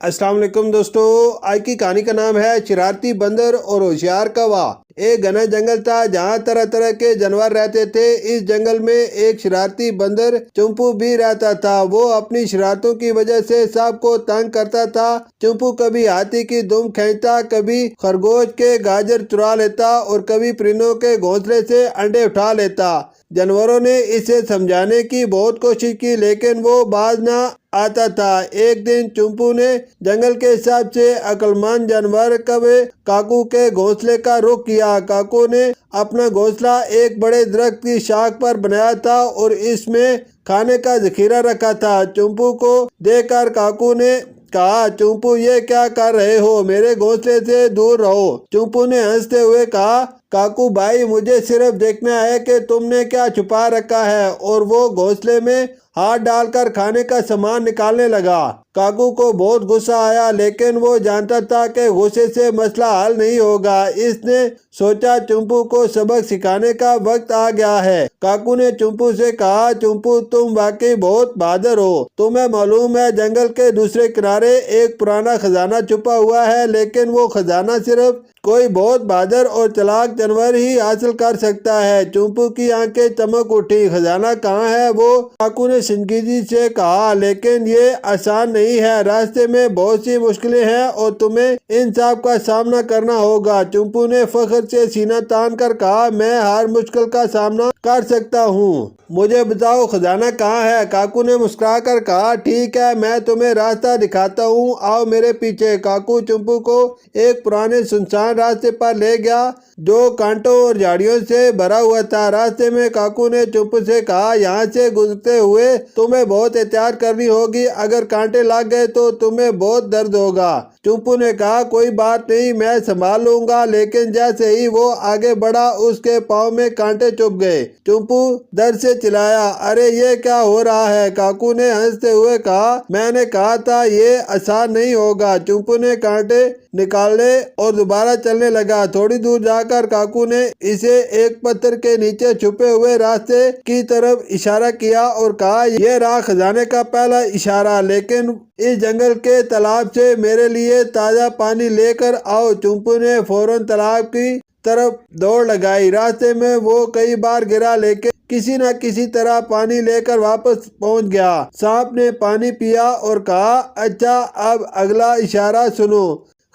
अस्सलाम वालेकुम दोस्तों, आज की कहानी का नाम है शरारती बंदर और होशियार कौवा। एक घना जंगल था जहाँ तरह तरह के जानवर रहते थे। इस जंगल में एक शरारती बंदर चुम्पू भी रहता था। वो अपनी शरारतों की वजह से सबको तंग करता था। चुम्पू कभी हाथी की दुम खींचता, कभी खरगोश के गाजर चुरा लेता और कभी परिंदों के घोंसले से अंडे उठा लेता। जानवरों ने इसे समझाने की बहुत कोशिश की लेकिन वो बाज ना आता था। एक दिन चुम्पू ने जंगल के हिसाब से अक्लमंद जानवर कौवे काकू के घोंसले का रुख किया। काकू ने अपना घोंसला एक बड़े दरख्त की शाख पर बनाया था और इसमें खाने का जखीरा रखा था। चुम्पू को देखकर काकू ने कहा, चुम्पू ये क्या कर रहे हो, मेरे घोंसले से दूर रहो। चुम्पू ने हंसते हुए कहा, काकू भाई मुझे सिर्फ देखना है कि तुमने क्या छुपा रखा है। और वो घोंसले में हाथ डालकर खाने का सामान निकालने लगा। काकू को बहुत गुस्सा आया लेकिन वो जानता था कि गुस्से से मसला हल नहीं होगा। इसने सोचा चुम्पू को सबक सिखाने का वक्त आ गया है। काकू ने चुम्पू से कहा, चुम्पू तुम वाकई बहुत बहादुर हो। तुम्हें मालूम है जंगल के दूसरे किनारे एक पुराना खजाना छुपा हुआ है, लेकिन वो खजाना सिर्फ कोई बहुत बहादुर और चालाक जानवर ही हासिल कर सकता है। चुम्पू की आंखें चमक उठी। खजाना कहाँ है, वो काकू ने संजीदगी से कहा, लेकिन ये आसान नहीं है। रास्ते में बहुत सी मुश्किलें हैं और तुम्हें इन सब का सामना करना होगा। चुम्पू ने फख्र से सीना तान कर कहा, मैं हर मुश्किल का सामना कर सकता हूँ, मुझे बताओ खजाना कहाँ है। काकू ने मुस्कुरा कर कहा, ठीक है मैं तुम्हें रास्ता दिखाता हूँ, आओ मेरे पीछे। काकू चुम्पू को एक पुराने सुनसान रास्ते पर ले गया जो कांटों और झाड़ियों से भरा हुआ था। रास्ते में काकू ने चुम्पू से कहा, यहाँ से गुजरते हुए तुम्हें बहुत एहतियात करनी होगी, अगर कांटे लग गए तो तुम्हें बहुत दर्द होगा। चुम्पू ने कहा, कोई बात नहीं मैं संभाल लूंगा। लेकिन जैसे ही वो आगे बढ़ा उसके पाँव में कांटे चुभ गए। चुम्पू दर्द से चिल्लाया, अरे ये क्या हो रहा है। काकू ने हंसते हुए कहा, मैंने कहा था ये आसान नहीं होगा। चुम्पू ने कांटे निकाले और दोबारा चलने लगा। थोड़ी दूर जाकर काकू ने इसे एक पत्थर के नीचे छुपे हुए रास्ते की तरफ इशारा किया और कहा, यह रहा खजाने का पहला इशारा, लेकिन इस जंगल के तालाब से मेरे लिए ताजा पानी लेकर आओ। चुम्पू ने फौरन तालाब की तरफ दौड़ लगाई। रास्ते में वो कई बार गिरा लेकिन किसी न किसी तरह पानी लेकर वापस पहुंच गया। सांप ने पानी पिया और कहा, अच्छा अब अगला इशारा सुनो।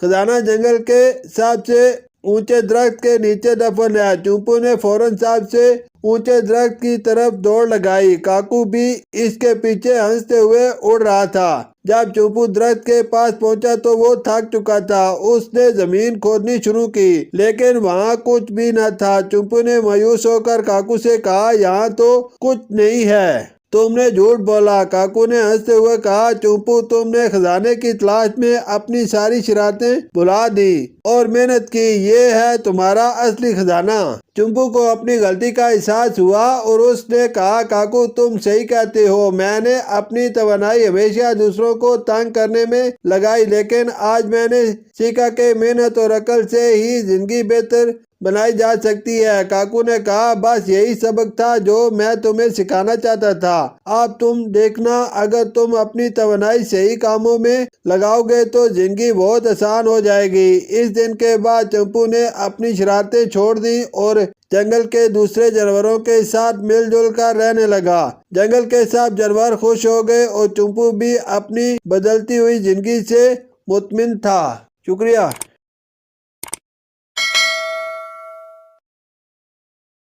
खजाना जंगल के सबसे ऊंचे दरख्त के नीचे दफन है। चुम्पू ने फौरन सबसे ऊंचे दरख्त की तरफ दौड़ लगाई। काकू भी इसके पीछे हंसते हुए उड़ रहा था। जब चुम्पू दरख्त के पास पहुंचा तो वो थक चुका था। उसने जमीन खोदनी शुरू की लेकिन वहाँ कुछ भी न था। चुम्पू ने मायूस होकर काकू से कहा, यहाँ तो कुछ नहीं है, तुमने झूठ बोला। काकू ने हंसते हुए कहा, चुम्पू तुमने खजाने की तलाश में अपनी सारी शरारतें भुला दी और मेहनत की, ये है तुम्हारा असली खजाना। चुम्पू को अपनी गलती का एहसास हुआ और उसने कहा, काकू तुम सही कहते हो, मैंने अपनी तवानाई हमेशा दूसरों को तंग करने में लगाई, लेकिन आज मैंने सीखा कि मेहनत और अकल से ही जिंदगी बेहतर बनाई जा सकती है। काकू ने कहा, बस यही सबक था जो मैं तुम्हें सिखाना चाहता था। अब तुम देखना, अगर तुम अपनी तवानाई सही कामों में लगाओगे तो जिंदगी बहुत आसान हो जाएगी। इस दिन के बाद चुम्पू ने अपनी शरारतें छोड़ दी और जंगल के दूसरे जानवरों के साथ मिलजुल कर रहने लगा। जंगल के सब जानवर खुश हो गए और चुम्पू भी अपनी बदलती हुई जिंदगी से मुतमिन था। शुक्रिया।